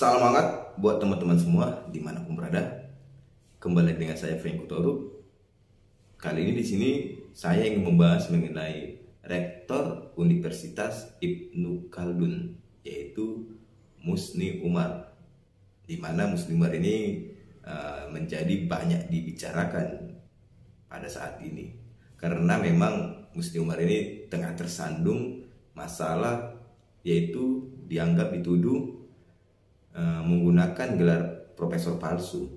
Salam hangat buat teman-teman semua dimanapun berada. Kembali dengan saya Frank Kutoru. Kali ini di sini saya ingin membahas mengenai Rektor Universitas Ibnu Khaldun, yaitu Musni Umar. Di mana Musni Umar ini menjadi banyak dibicarakan pada saat ini, karena memang Musni Umar ini tengah tersandung masalah, yaitu dianggap dituduh menggunakan gelar profesor palsu.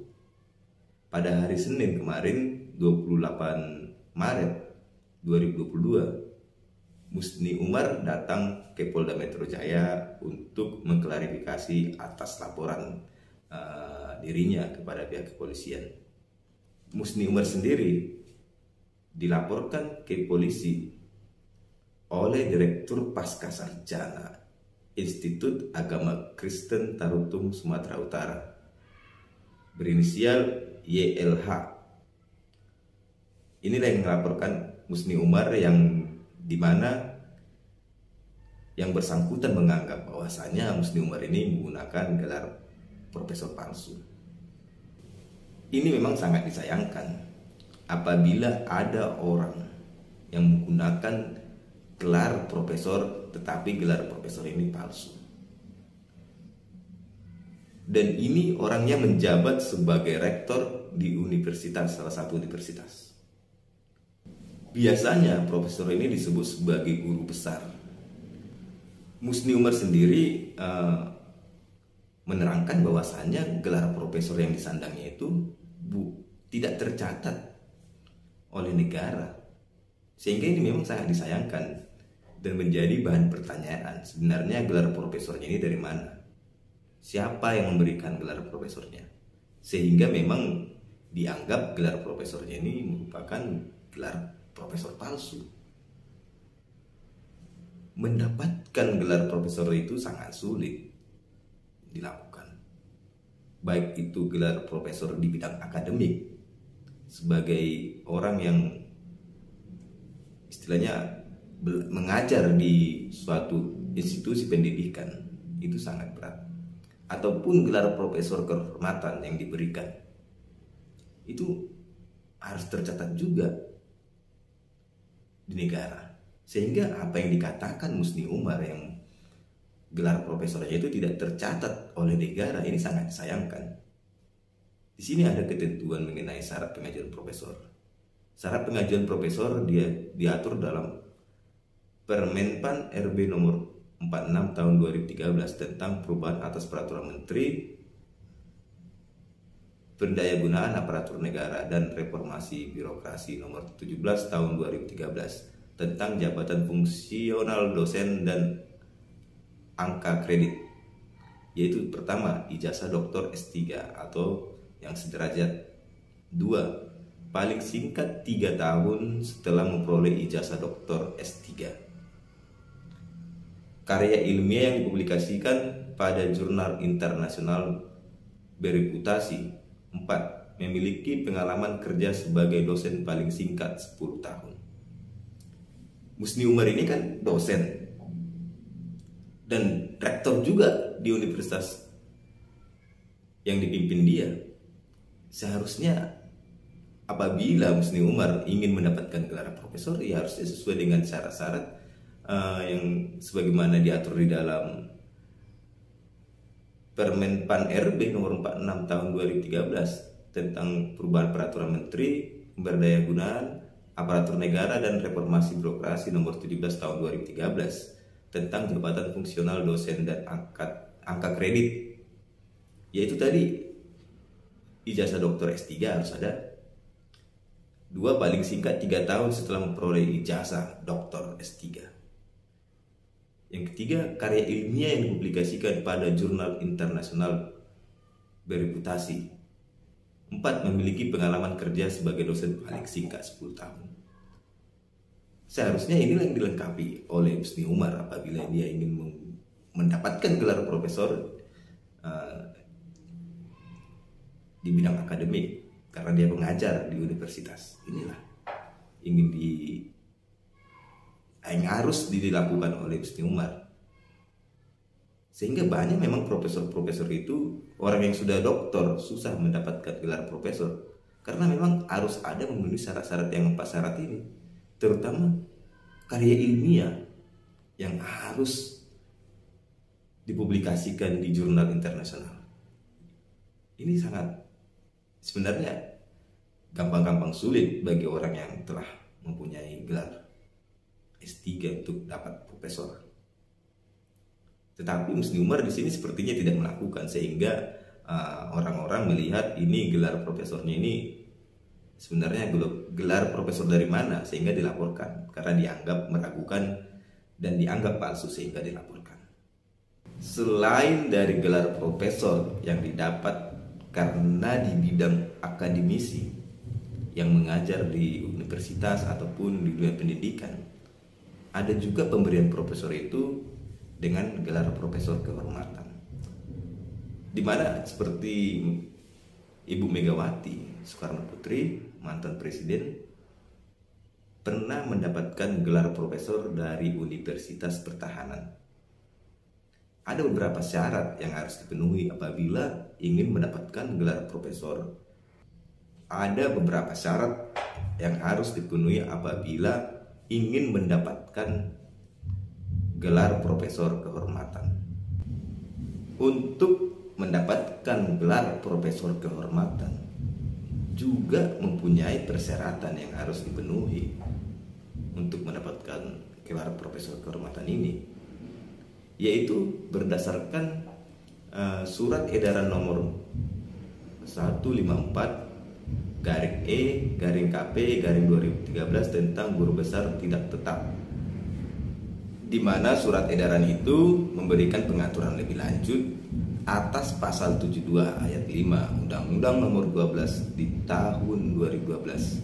Pada hari Senin kemarin 28 Maret 2022, Musni Umar datang ke Polda Metro Jaya untuk mengklarifikasi atas laporan dirinya kepada pihak kepolisian. Musni Umar sendiri dilaporkan ke polisi oleh Direktur Pascasarjana Institut Agama Kristen Tarutung Sumatera Utara, berinisial YLH. Inilah yang melaporkan Musni Umar, yang dimana yang bersangkutan menganggap bahwasanya Musni Umar ini menggunakan gelar profesor palsu. Ini memang sangat disayangkan apabila ada orang yang menggunakan gelar profesor, tetapi gelar profesor ini palsu. Dan ini orangnya menjabat sebagai rektor di universitas, salah satu universitas. Biasanya profesor ini disebut sebagai guru besar. Musni Umar sendiri menerangkan bahwasannya gelar profesor yang disandangnya itu tidak tercatat oleh negara, sehingga ini memang sangat disayangkan dan menjadi bahan pertanyaan. Sebenarnya gelar profesornya ini dari mana? Siapa yang memberikan gelar profesornya? Sehingga memang dianggap gelar profesornya ini merupakan gelar profesor palsu. Mendapatkan gelar profesor itu sangat sulit dilakukan, baik itu gelar profesor di bidang akademik sebagai orang yang istilahnya mengajar di suatu institusi pendidikan, itu sangat berat. Ataupun gelar profesor kehormatan yang diberikan itu harus tercatat juga di negara, sehingga apa yang dikatakan Musni Umar yang gelar profesornya itu tidak tercatat oleh negara, ini sangat disayangkan. Di sini ada ketentuan mengenai syarat pengajuan profesor. Syarat pengajuan profesor dia diatur dalam Permenpan RB nomor 46 tahun 2013 tentang perubahan atas peraturan Menteri Pendayagunaan Aparatur Negara dan Reformasi Birokrasi nomor 17 tahun 2013 tentang jabatan fungsional dosen dan angka kredit, yaitu pertama, ijazah doktor S3 atau yang sederajat. 2. Paling singkat 3 tahun setelah memperoleh ijazah doktor S3. Karya ilmiah yang dipublikasikan pada jurnal internasional bereputasi. 4. Memiliki pengalaman kerja sebagai dosen paling singkat 10 tahun. Musni Umar ini kan dosen dan rektor juga di universitas yang dipimpin dia. Seharusnya apabila Musni Umar ingin mendapatkan gelar profesor, ya harusnya sesuai dengan syarat-syarat yang sebagaimana diatur di dalam Permenpan RB nomor 46 tahun 2013 tentang perubahan peraturan Menteri Pemberdayaan Aparatur Negara dan Reformasi Birokrasi nomor 17 tahun 2013 tentang jabatan fungsional dosen dan angka kredit, yaitu tadi ijazah doktor S3 harus ada. 2. Paling singkat 3 tahun setelah memperoleh ijazah doktor S3. Yang ketiga, karya ilmiah yang dipublikasikan pada jurnal internasional bereputasi. 4. Memiliki pengalaman kerja sebagai dosen paling singkat 10 tahun. Seharusnya inilah yang dilengkapi oleh Musni Umar apabila dia ingin mendapatkan gelar profesor di bidang akademik, karena dia mengajar di universitas. Inilah yang harus dilakukan oleh Musni Umar. Sehingga banyak memang profesor-profesor itu orang yang sudah doktor susah mendapatkan gelar profesor, karena memang harus ada memenuhi syarat-syarat yang 4 syarat ini, terutama karya ilmiah yang harus dipublikasikan di jurnal internasional. Ini sangat sebenarnya gampang-gampang sulit bagi orang yang telah mempunyai gelar S3 untuk dapat profesor. Tetapi Musni Umar di sini sepertinya tidak melakukan, sehingga orang-orang melihat ini gelar profesornya ini sebenarnya gelar profesor dari mana, sehingga dilaporkan karena dianggap meragukan dan dianggap palsu sehingga dilaporkan. Selain dari gelar profesor yang didapat karena di bidang akademisi yang mengajar di universitas ataupun di dunia pendidikan, ada juga pemberian profesor itu dengan gelar profesor kehormatan, di mana seperti Ibu Megawati Soekarno Putri, mantan presiden, pernah mendapatkan gelar profesor dari Universitas Pertahanan. Ada beberapa syarat yang harus dipenuhi apabila ingin mendapatkan gelar profesor. Ada beberapa syarat yang harus dipenuhi apabila ingin mendapatkan gelar profesor kehormatan. Untuk mendapatkan gelar profesor kehormatan juga mempunyai persyaratan yang harus dipenuhi untuk mendapatkan gelar profesor kehormatan ini, yaitu berdasarkan surat edaran nomor 154/E/KP/2013 tentang guru besar tidak tetap, di mana surat edaran itu memberikan pengaturan lebih lanjut atas pasal 72 ayat 5 Undang-Undang nomor 12 di tahun 2012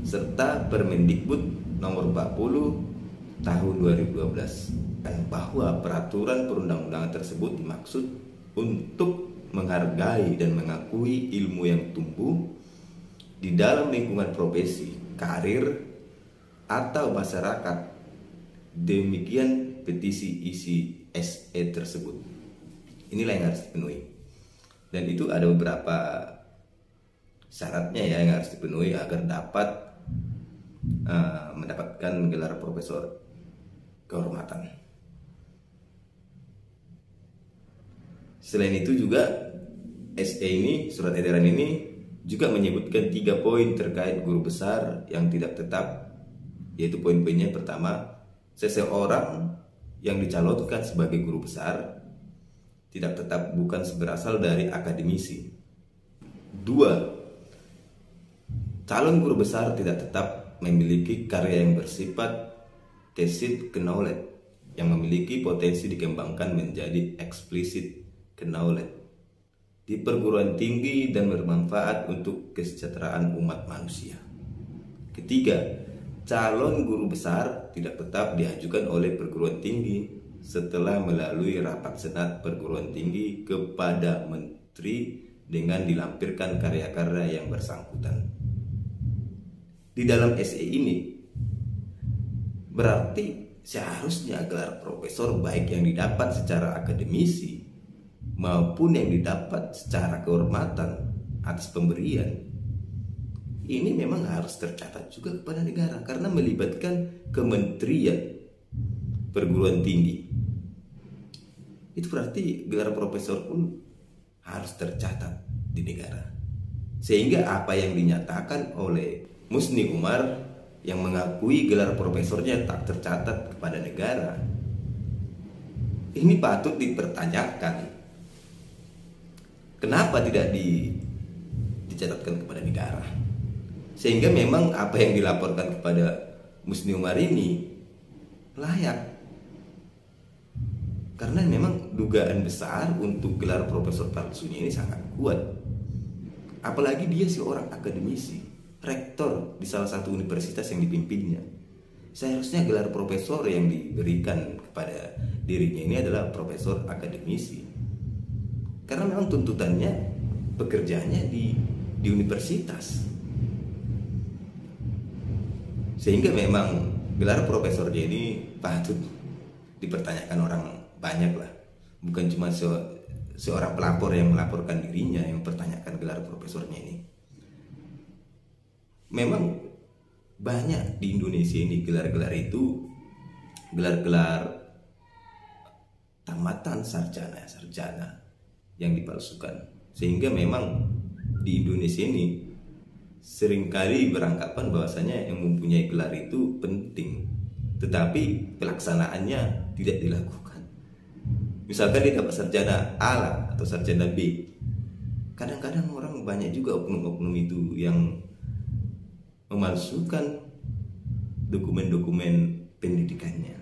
serta Permendikbud nomor 40 tahun 2012, dan bahwa peraturan perundang-undangan tersebut dimaksud untuk menghargai dan mengakui ilmu yang tumbuh di dalam lingkungan profesi, karir, atau masyarakat. Demikian petisi isi SE tersebut. Inilah yang harus dipenuhi. Dan itu ada beberapa syaratnya ya yang harus dipenuhi agar dapat mendapatkan gelar profesor kehormatan. Selain itu juga SE ini, surat edaran ini juga menyebutkan 3 poin terkait guru besar yang tidak tetap, yaitu poin-poinnya: pertama, seseorang yang dicalonkan sebagai guru besar tidak tetap bukan berasal dari akademisi. 2, calon guru besar tidak tetap memiliki karya yang bersifat tacit knowledge yang memiliki potensi dikembangkan menjadi explicit knowledge di perguruan tinggi dan bermanfaat untuk kesejahteraan umat manusia. Ketiga, calon guru besar tidak tetap diajukan oleh perguruan tinggi setelah melalui rapat senat perguruan tinggi kepada menteri dengan dilampirkan karya-karya yang bersangkutan. Di dalam SE ini berarti seharusnya gelar profesor baik yang didapat secara akademisi maupun yang didapat secara kehormatan atas pemberian ini memang harus tercatat juga kepada negara karena melibatkan kementerian perguruan tinggi. Itu berarti gelar profesor pun harus tercatat di negara. Sehingga apa yang dinyatakan oleh Musni Umar yang mengakui gelar profesornya tak tercatat kepada negara, ini patut dipertanyakan. Kenapa tidak dicatatkan kepada negara? Sehingga memang apa yang dilaporkan kepada Musni Umar ini layak. Karena memang dugaan besar untuk gelar profesor palsunya ini sangat kuat. Apalagi dia seorang akademisi, rektor di salah satu universitas yang dipimpinnya. Seharusnya gelar profesor yang diberikan kepada dirinya ini adalah profesor akademisi. Karena memang tuntutannya pekerjaannya di universitas. Sehingga memang gelar profesornya ini patut dipertanyakan orang banyak lah. bukan cuma seorang pelapor yang melaporkan dirinya yang mempertanyakan gelar profesornya ini. Memang banyak di Indonesia ini gelar-gelar itu, gelar-gelar tamatan sarjana yang dipalsukan, sehingga memang di Indonesia ini seringkali beranggapan bahwasanya yang mempunyai gelar itu penting, tetapi pelaksanaannya tidak dilakukan. Misalkan dia dapat sarjana A lah, atau sarjana B, kadang-kadang orang banyak juga oknum-oknum itu yang memalsukan dokumen-dokumen pendidikannya.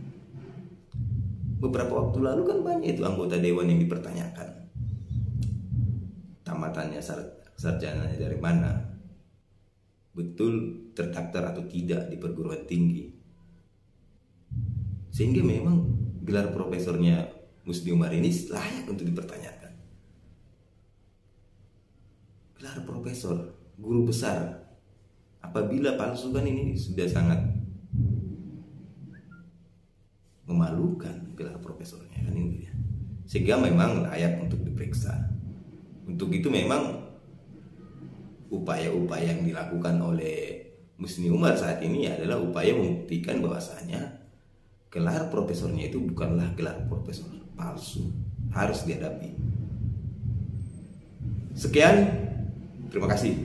Beberapa waktu lalu kan banyak itu anggota dewan yang dipertanyakan tamatannya sarjananya dari mana, betul terdaftar atau tidak di perguruan tinggi. Sehingga memang gelar profesornya Musni Umar ini layak untuk dipertanyakan. Gelar profesor, guru besar, apabila palsu kan ini sudah sangat memalukan gelar profesornya kan ini ya. Sehingga memang layak untuk diperiksa. Untuk itu memang upaya-upaya yang dilakukan oleh Musni Umar saat ini adalah upaya membuktikan bahwasanya gelar profesornya itu bukanlah gelar profesor palsu, harus dihadapi. Sekian, terima kasih.